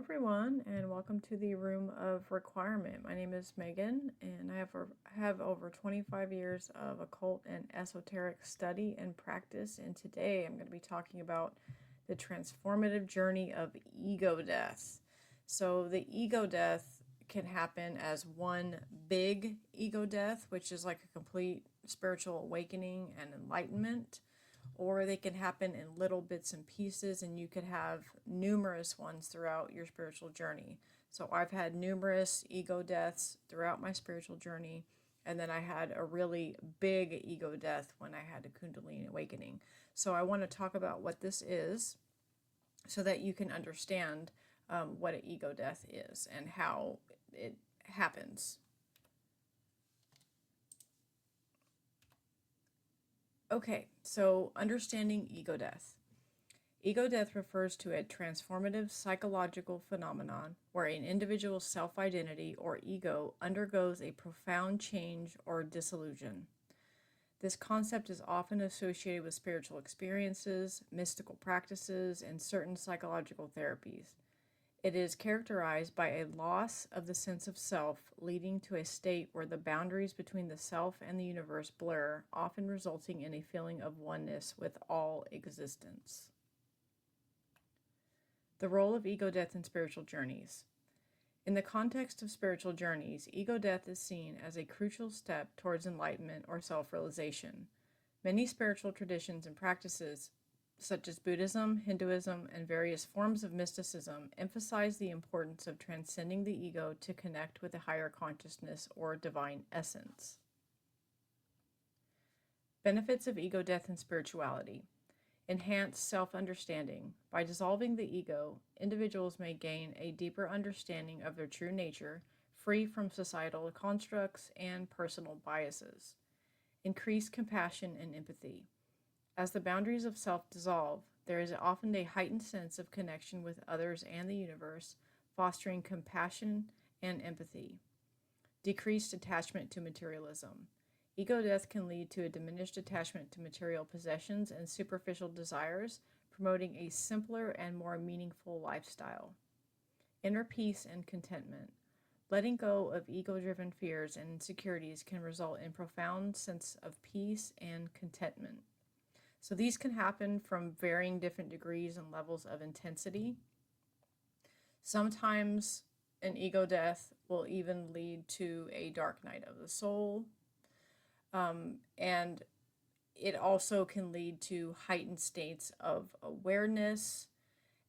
everyone, and welcome to the Room of Requirement. My name is Megan, and I have over 25 years of occult and esoteric study and practice. And today I'm going to be talking about the transformative journey of ego death. So, the ego death can happen as one big ego death, which is like a complete spiritual awakening and enlightenment, or they can happen in little bits and pieces, and you could have numerous ones throughout your spiritual journey. So I've had numerous ego deaths throughout my spiritual journey, and then I had a really big ego death when I had a Kundalini awakening. So I want to talk about what this is so that you can understand what an ego death is and how it happens. Okay, so understanding ego death. Ego death refers to a transformative psychological phenomenon where an individual's self-identity or ego undergoes a profound change or dissolution. This concept is often associated with spiritual experiences, mystical practices, and certain psychological therapies. It is characterized by a loss of the sense of self, leading to a state where the boundaries between the self and the universe blur, often resulting in a feeling of oneness with all existence. The role of ego death in spiritual journeys. In the context of spiritual journeys, ego death is seen as a crucial step towards enlightenment or self-realization. Many spiritual traditions and practices, such as Buddhism, Hinduism, and various forms of mysticism, emphasize the importance of transcending the ego to connect with a higher consciousness or divine essence. Benefits of ego death in spirituality. Enhance self-understanding. By dissolving the ego, individuals may gain a deeper understanding of their true nature, free from societal constructs and personal biases. Increase compassion and empathy. As the boundaries of self dissolve, there is often a heightened sense of connection with others and the universe, fostering compassion and empathy. Decreased attachment to materialism. Ego death can lead to a diminished attachment to material possessions and superficial desires, promoting a simpler and more meaningful lifestyle. Inner peace and contentment. Letting go of ego-driven fears and insecurities can result in profound sense of peace and contentment. So these can happen from varying different degrees and levels of intensity. Sometimes an ego death will even lead to a dark night of the soul. And it also can lead to heightened states of awareness,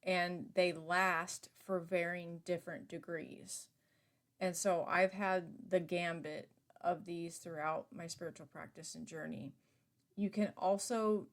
and they last for varying different degrees. And so I've had the gambit of these throughout my spiritual practice and journey. You can also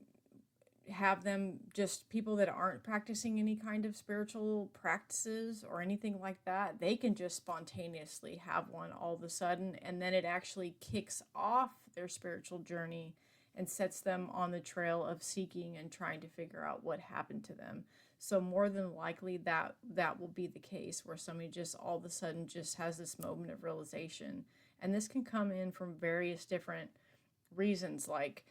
have them, just people that aren't practicing any kind of spiritual practices or anything like that, they can just spontaneously have one all of a sudden, and then it actually kicks off their spiritual journey and sets them on the trail of seeking and trying to figure out what happened to them. So more than likely that will be the case, where somebody just all of a sudden just has this moment of realization. And this can come in from various different reasons, like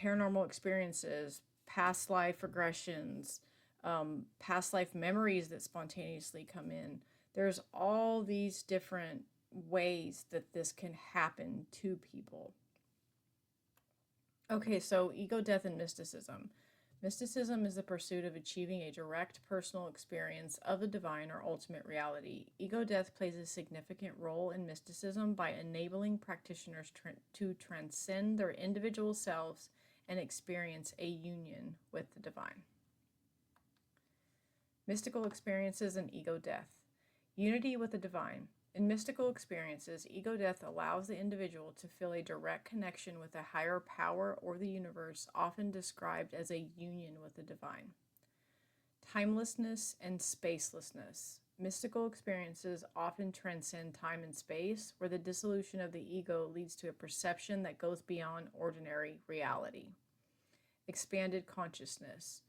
paranormal experiences, past life regressions, past life memories that spontaneously come in. There's all these different ways that this can happen to people. Okay, so ego death and mysticism. Mysticism is the pursuit of achieving a direct personal experience of the divine or ultimate reality. Ego death plays a significant role in mysticism by enabling practitioners to transcend their individual selves and experience a union with the divine. Mystical experiences and ego death. Unity with the divine. In mystical experiences, ego death allows the individual to feel a direct connection with a higher power or the universe, often described as a union with the divine. Timelessness and spacelessness. Mystical experiences often transcend time and space, where the dissolution of the ego leads to a perception that goes beyond ordinary reality. Expanded consciousness.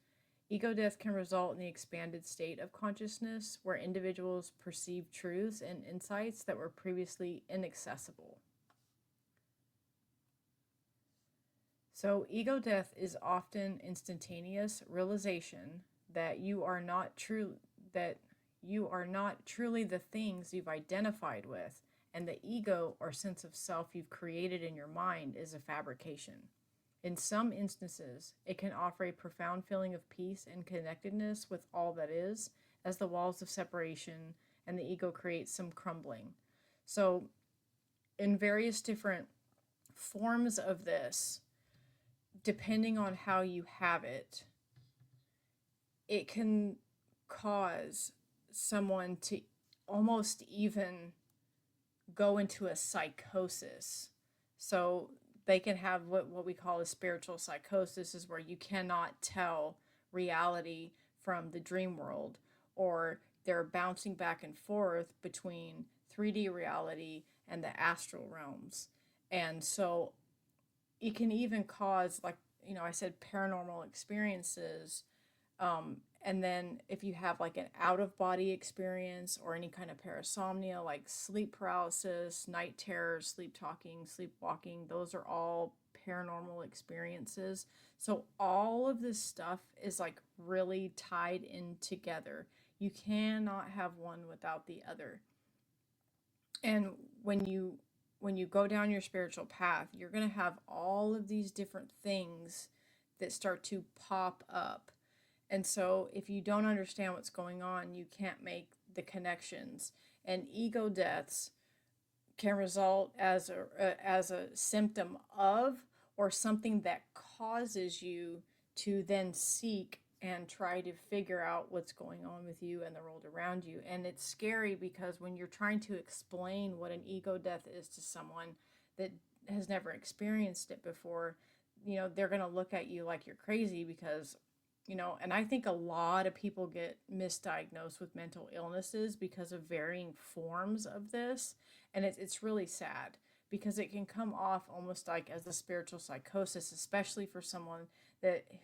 Ego death can result in the expanded state of consciousness, where individuals perceive truths and insights that were previously inaccessible. So ego death is often instantaneous realization that you are not true, that You are not truly the things you've identified with, and the ego or sense of self you've created in your mind is a fabrication. In some instances, it can offer a profound feeling of peace and connectedness with all that is, as the walls of separation and the ego create some crumbling. So, in various different forms of this, depending on how you have it, it can cause someone to almost even go into a psychosis. So they can have what we call a spiritual psychosis, is where you cannot tell reality from the dream world, or they're bouncing back and forth between 3D reality and the astral realms. And so it can even cause, like, I said, paranormal experiences. And then if you have like an out of body experience or any kind of parasomnia, like sleep paralysis, night terrors, sleep talking, sleepwalking, those are all paranormal experiences. So all of this stuff is like really tied in together. You cannot have one without the other. And when you go down your spiritual path, you're going to have all of these different things that start to pop up. And so if you don't understand what's going on, you can't make the connections. And ego deaths can result as a symptom of, or something that causes you to then seek and try to figure out what's going on with you and the world around you. And it's scary because when you're trying to explain what an ego death is to someone that has never experienced it before, they're going to look at you like you're crazy because, and I think a lot of people get misdiagnosed with mental illnesses because of varying forms of this. And it's really sad because it can come off almost like as a spiritual psychosis, especially for someone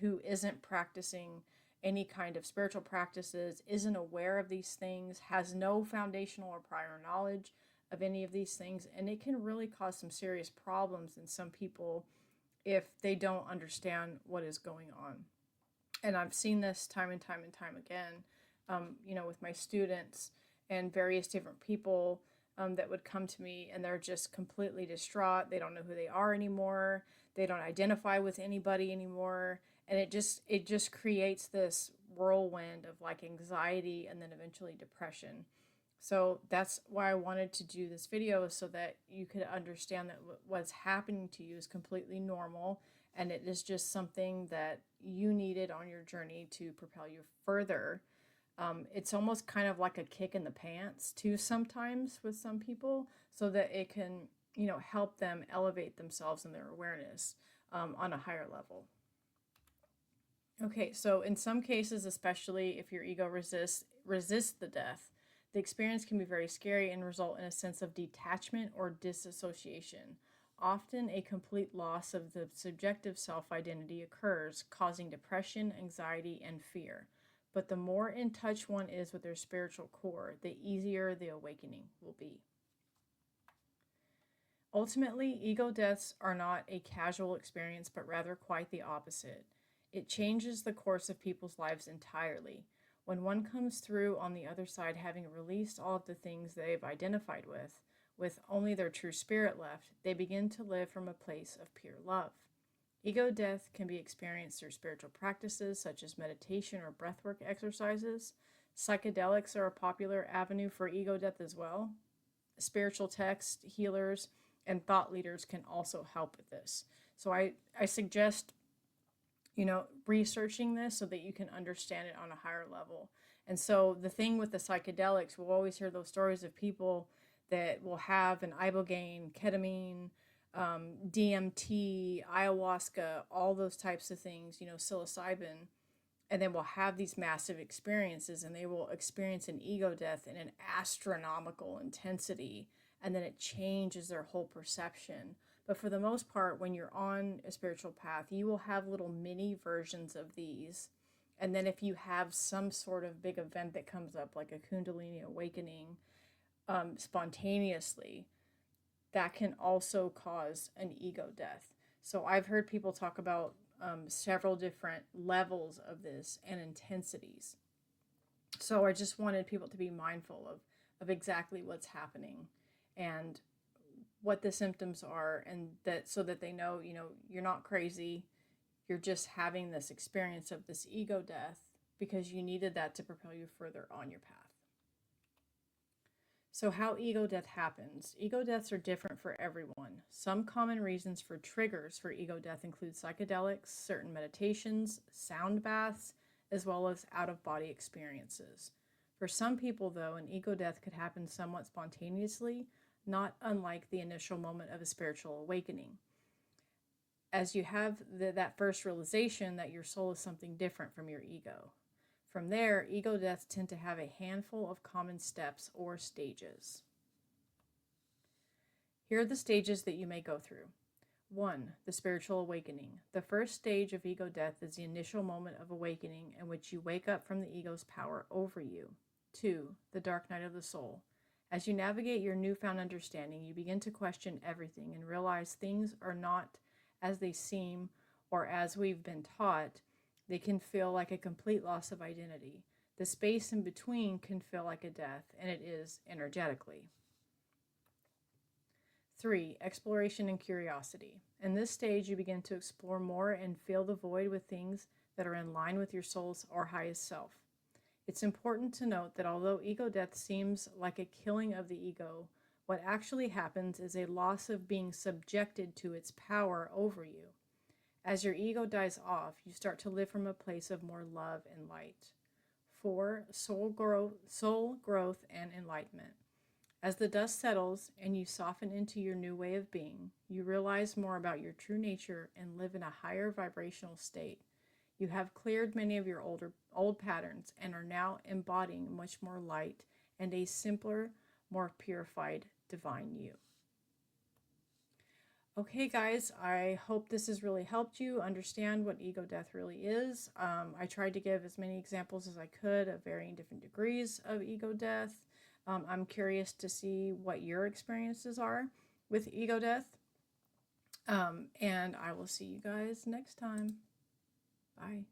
who isn't practicing any kind of spiritual practices, isn't aware of these things, has no foundational or prior knowledge of any of these things. And it can really cause some serious problems in some people if they don't understand what is going on. And I've seen this time and time and time again, with my students and various different people that would come to me, and they're just completely distraught. They don't know who they are anymore. They don't identify with anybody anymore. And it just creates this whirlwind of like anxiety and then eventually depression. So that's why I wanted to do this video, so that you could understand that what's happening to you is completely normal, and it is just something that you needed on your journey to propel you further. It's almost kind of like a kick in the pants too sometimes with some people, so that it can, help them elevate themselves and their awareness on a higher level. Okay, so in some cases, especially if your ego resists the death, the experience can be very scary and result in a sense of detachment or disassociation. Often a complete loss of the subjective self-identity occurs, causing depression, anxiety, and fear. But the more in touch one is with their spiritual core, the easier the awakening will be. Ultimately, ego deaths are not a casual experience, but rather quite the opposite. It changes the course of people's lives entirely. When one comes through on the other side having released all of the things they've identified with only their true spirit left, they begin to live from a place of pure love. Ego death can be experienced through spiritual practices such as meditation or breathwork exercises. Psychedelics are a popular avenue for ego death as well. Spiritual texts, healers, and thought leaders can also help with this. So I suggest researching this so that you can understand it on a higher level. And so the thing with the psychedelics, we'll always hear those stories of people that will have an ibogaine, ketamine, DMT, ayahuasca, all those types of things, psilocybin, and then will have these massive experiences, and they will experience an ego death in an astronomical intensity, and then it changes their whole perception. But for the most part, when you're on a spiritual path, you will have little mini versions of these. And then if you have some sort of big event that comes up, like a Kundalini awakening, spontaneously, that can also cause an ego death. So I've heard people talk about several different levels of this and intensities. So I just wanted people to be mindful of exactly what's happening and what the symptoms are, and that so that they know, you know, you're not crazy. You're just having this experience of this ego death because you needed that to propel you further on your path. So, how ego death happens. Ego deaths are different for everyone. Some common reasons for triggers for ego death include psychedelics, certain meditations, sound baths, as well as out of body experiences. For some people, though, an ego death could happen somewhat spontaneously, not unlike the initial moment of a spiritual awakening. As you have that first realization that your soul is something different from your ego. From there, ego deaths tend to have a handful of common steps or stages. Here are the stages that you may go through. 1. The spiritual awakening. The first stage of ego death is the initial moment of awakening in which you wake up from the ego's power over you. 2. The dark night of the soul. As you navigate your newfound understanding, you begin to question everything and realize things are not as they seem or as we've been taught. They can feel like a complete loss of identity. The space in between can feel like a death, and it is energetically. 3. Exploration and curiosity. In this stage, you begin to explore more and fill the void with things that are in line with your soul's or highest self. It's important to note that although ego death seems like a killing of the ego, what actually happens is a loss of being subjected to its power over you. As your ego dies off, you start to live from a place of more love and light. 4. Soul growth and enlightenment. As the dust settles and you soften into your new way of being, you realize more about your true nature and live in a higher vibrational state. You have cleared many of your old patterns and are now embodying much more light and a simpler, more purified divine you. Okay, guys, I hope this has really helped you understand what ego death really is. I tried to give as many examples as I could of varying different degrees of ego death. I'm curious to see what your experiences are with ego death. And I will see you guys next time. Bye.